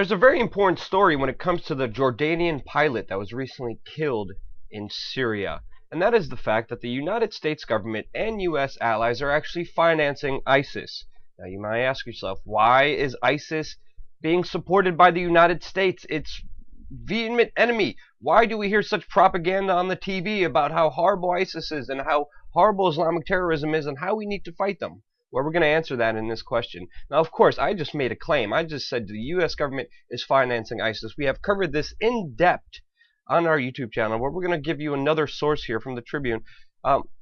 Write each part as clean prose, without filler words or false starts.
There's a very important story when it comes to the Jordanian pilot that was recently killed in Syria, and that is the fact that the United States government and U.S. allies are actually financing ISIS. Now you might ask yourself, why is ISIS being supported by the United States? Its vehement enemy. Why do we hear such propaganda on the TV about how horrible ISIS is and how horrible Islamic terrorism is and how we need to fight them? Well, we're going to answer that in this question. Now, of course, I just made a claim. I just said the U.S. government is financing ISIS. We have covered this in depth on our YouTube channel, where we're going to give you another source here from the Tribune.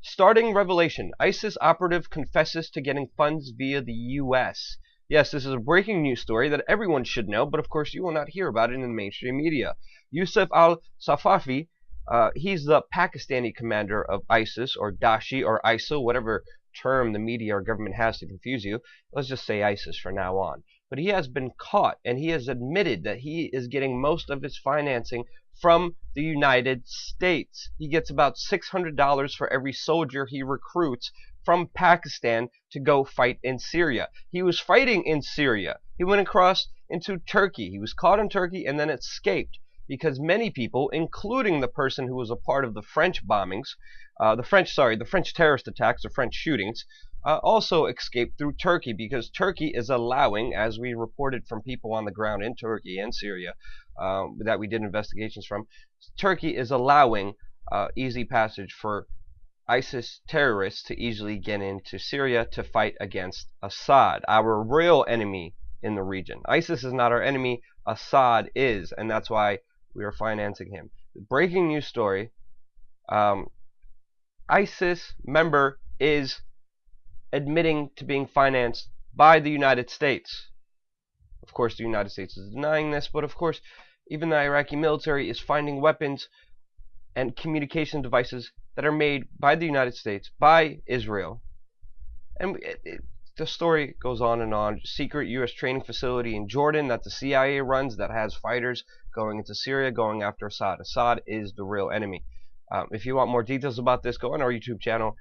Starting Revelation, ISIS operative confesses to getting funds via the U.S. Yes, this is a breaking news story that everyone should know, but of course you will not hear about it in the mainstream media. Yusuf al-Safafi, he's the Pakistani commander of ISIS, or Daesh, or ISIL, whatever term the media or government has to confuse you. Let's just say ISIS from now on. But he has been caught, and he has admitted that he is getting most of his financing from the United States. He gets about $600 for every soldier he recruits from Pakistan to go fight in Syria. He was fighting in Syria. He went across into Turkey. He was caught in Turkey and then escaped, because many people, including the person who was a part of the French bombings, the French terrorist attacks, the French shootings, also escaped through Turkey, because Turkey is allowing, as we reported from people on the ground in Turkey and Syria, that we did investigations from, Turkey is allowing easy passage for ISIS terrorists to easily get into Syria to fight against Assad, our real enemy in the region. ISIS is not our enemy, Assad is, and that's why we are financing him. Breaking news story, ISIS member is admitting to being financed by the United States. Of course, the United States is denying this, but of course, even the Iraqi military is finding weapons and communication devices that are made by the United States, by Israel. And the story goes on and on. Secret U.S. training facility in Jordan that the CIA runs that has fighters going into Syria, going after Assad. Assad is the real enemy. If you want more details about this, go on our YouTube channel,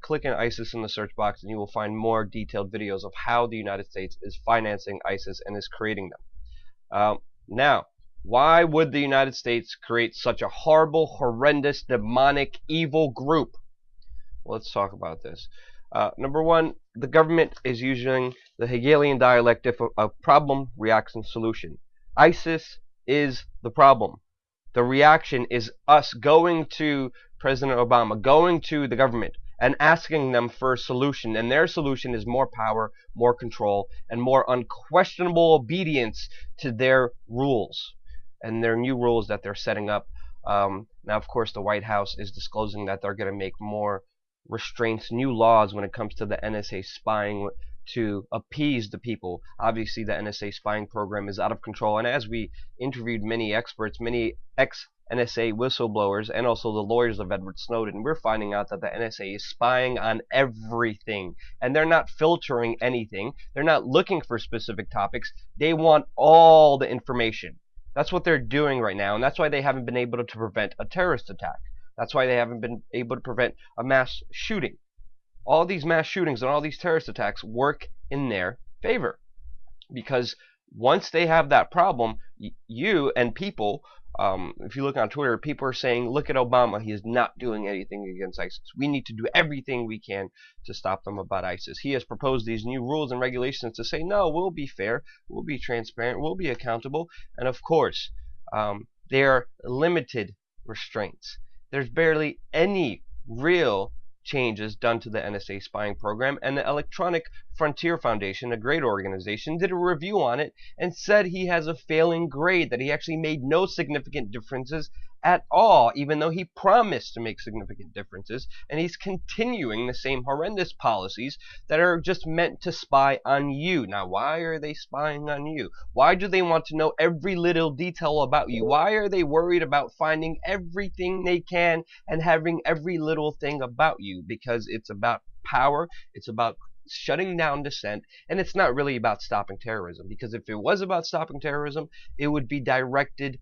click on ISIS in the search box, and you will find more detailed videos of how the United States is financing ISIS and is creating them. Now, why would the United States create such a horrible, horrendous, demonic, evil group? Well, let's talk about this. Number one, the government is using the Hegelian dialectic of problem, reaction, solution. ISIS is the problem. The reaction is us going to President Obama, going to the government, and asking them for a solution. And their solution is more power, more control, and more unquestionable obedience to their rules and their new rules that they're setting up. Now, of course, the White House is disclosing that they're going to make more restraints, new laws when it comes to the NSA spying to appease the people. Obviously, the NSA spying program is out of control, and as we interviewed many experts, many ex-NSA whistleblowers, and also the lawyers of Edward Snowden, we're finding out that the NSA is spying on everything, and they're not filtering anything. They're not looking for specific topics. They want all the information. That's what they're doing right now, and that's why they haven't been able to prevent a terrorist attack. That's why they haven't been able to prevent a mass shooting. All these mass shootings and all these terrorist attacks work in their favor, because once they have that problem, you and people, if you look on Twitter, people are saying, look at Obama, he is not doing anything against ISIS. We need to do everything we can to stop them about ISIS. He has proposed these new rules and regulations to say, no, we'll be fair, we'll be transparent, we'll be accountable. And of course, there are limited restraints. There's barely any real changes done to the NSA spying program, and the Electronic Frontier Foundation, a great organization, did a review on it and said he has a failing grade, that he actually made no significant differences at all, even though he promised to make significant differences, and he's continuing the same horrendous policies that are just meant to spy on you. Now, why are they spying on you? Why do they want to know every little detail about you? Why are they worried about finding everything they can and having every little thing about you? Because it's about power, it's about shutting down dissent, and it's not really about stopping terrorism, because if it was about stopping terrorism, it would be directed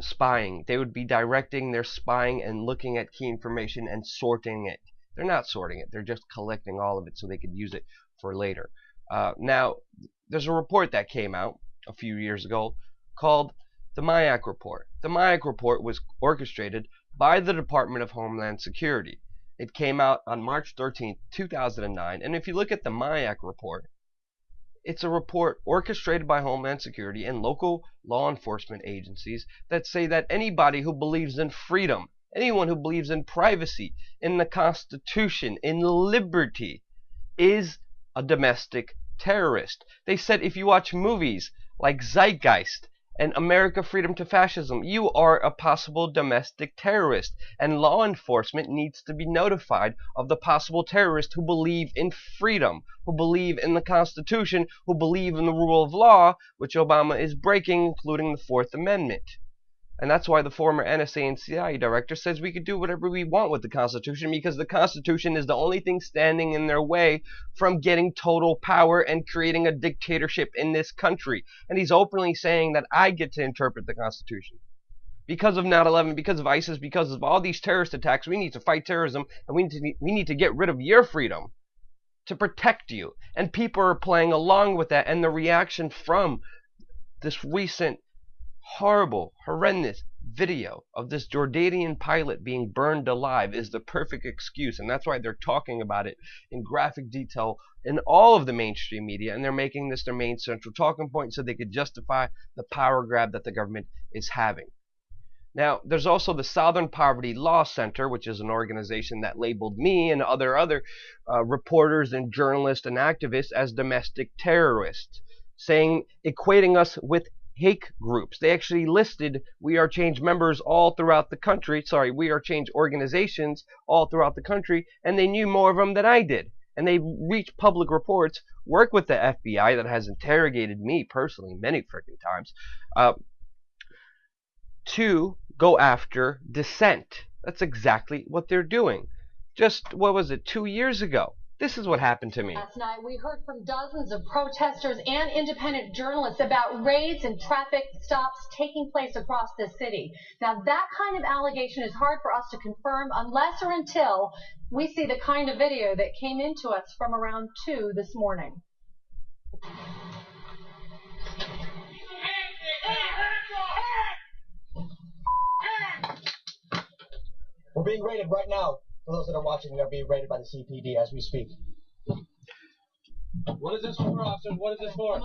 spying. They would be directing their spying and looking at key information and sorting it. They're not sorting it, they're just collecting all of it so they could use it for later. Now, there's a report that came out a few years ago called the Mayak Report. The Mayak Report was orchestrated by the Department of Homeland Security. It came out on March 13th, 2009, and if you look at the Mayak Report, it's a report orchestrated by Homeland Security and local law enforcement agencies that say that anybody who believes in freedom, anyone who believes in privacy, in the Constitution, in liberty, is a domestic terrorist. They said if you watch movies like Zeitgeist and America Freedom to Fascism, you are a possible domestic terrorist, and law enforcement needs to be notified of the possible terrorists who believe in freedom, who believe in the Constitution, who believe in the rule of law, which Obama is breaking, including the Fourth Amendment. And that's why the former NSA and CIA director says we could do whatever we want with the Constitution, because the Constitution is the only thing standing in their way from getting total power and creating a dictatorship in this country. And he's openly saying that I get to interpret the Constitution. Because of 9/11, because of ISIS, because of all these terrorist attacks, we need to fight terrorism, and we need to get rid of your freedom to protect you. And people are playing along with that, and the reaction from this recent horrible, horrendous video of this Jordanian pilot being burned alive is the perfect excuse, and that's why they're talking about it in graphic detail in all of the mainstream media, and they're making this their main central talking point so they could justify the power grab that the government is having. Now, there's also the Southern Poverty Law Center, which is an organization that labeled me and other reporters and journalists and activists as domestic terrorists, equating us with hate groups. They actually listed We Are Change members all throughout the country, We Are Change organizations all throughout the country, and they knew more of them than I did. And they reached public reports, work with the FBI that has interrogated me personally many freaking times, to go after dissent. That's exactly what they're doing. Just, 2 years ago? This is what happened to me. Last night, we heard from dozens of protesters and independent journalists about raids and traffic stops taking place across the city. Now, that kind of allegation is hard for us to confirm unless or until we see the kind of video that came into us from around 2 this morning. We're being raided right now. For those that are watching, we are being raided by the CPD as we speak. What is this for, officer? What is this for?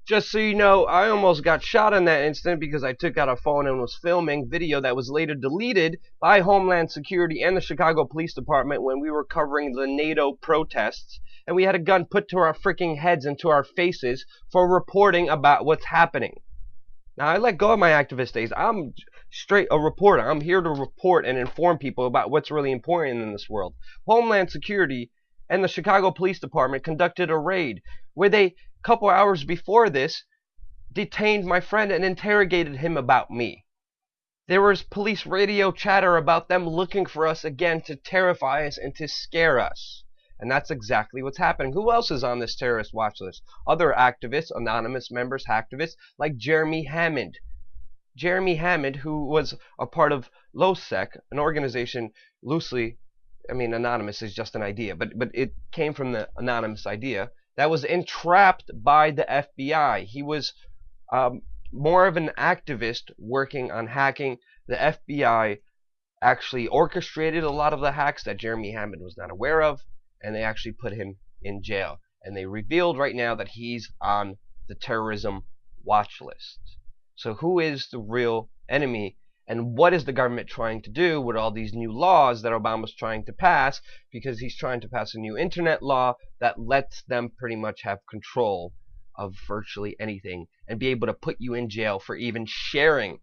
Just so you know, I almost got shot in that instant because I took out a phone and was filming video that was later deleted by Homeland Security and the Chicago Police Department when we were covering the NATO protests, and we had a gun put to our freaking heads and to our faces for reporting about what's happening. Now, I let go of my activist days. I'm straight a reporter. I'm here to report and inform people about what's really important in this world. Homeland Security and the Chicago Police Department conducted a raid where they, a couple hours before this, detained my friend and interrogated him about me. There was police radio chatter about them looking for us again to terrify us and to scare us. And that's exactly what's happening. Who else is on this terrorist watch list? Other activists, anonymous members, hacktivists, like Jeremy Hammond. Jeremy Hammond, who was a part of LATESET, an organization loosely, anonymous is just an idea, but it came from the anonymous idea, that was entrapped by the FBI. He was more of an activist working on hacking. The FBI actually orchestrated a lot of the hacks that Jeremy Hammond was not aware of, and they actually put him in jail. And they revealed right now that he's on the terrorism watch list. So who is the real enemy, and what is the government trying to do with all these new laws that Obama's trying to pass? Because he's trying to pass a new internet law that lets them pretty much have control of virtually anything and be able to put you in jail for even sharing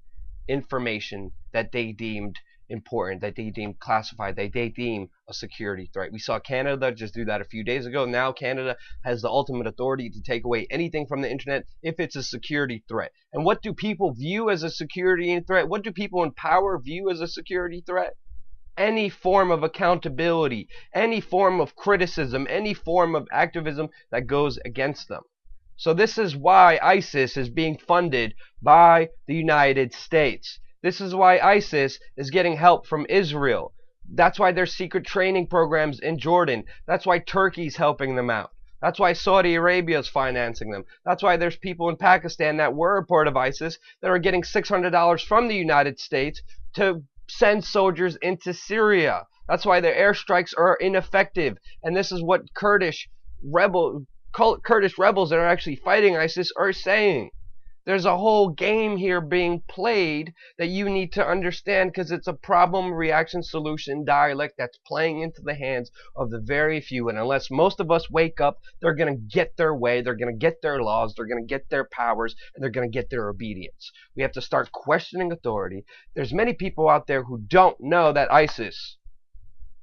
information that they deemed important, that they deem classified, that they deem a security threat. We saw Canada just do that a few days ago. Now Canada has the ultimate authority to take away anything from the internet if it's a security threat. And what do people view as a security threat? What do people in power view as a security threat? Any form of accountability, any form of criticism, any form of activism that goes against them. So this is why ISIS is being funded by the United States. This is why ISIS is getting help from Israel. That's why there's secret training programs in Jordan. That's why Turkey's helping them out. That's why Saudi Arabia is financing them. That's why there's people in Pakistan that were a part of ISIS that are getting $600 from the United States to send soldiers into Syria. That's why their airstrikes are ineffective. And this is what Kurdish rebels that are actually fighting ISIS are saying. There's a whole game here being played that you need to understand, because it's a problem, reaction, solution dialect that's playing into the hands of the very few. And unless most of us wake up, they're going to get their way, they're going to get their laws, they're going to get their powers, and they're going to get their obedience. We have to start questioning authority. There's many people out there who don't know that ISIS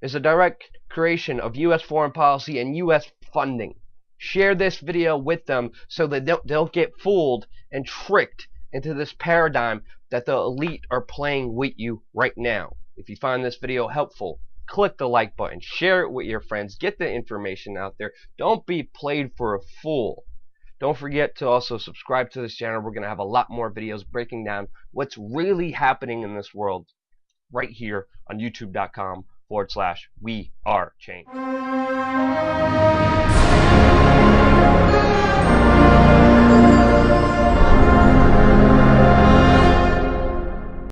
is a direct creation of U.S. foreign policy and U.S. funding. Share this video with them so that they'll get fooled and tricked into this paradigm that the elite are playing with you right now. If you find this video helpful, click the like button, share it with your friends, get the information out there. Don't be played for a fool. Don't forget to also subscribe to this channel. We're going to have a lot more videos breaking down what's really happening in this world right here on youtube.com/We Are Change.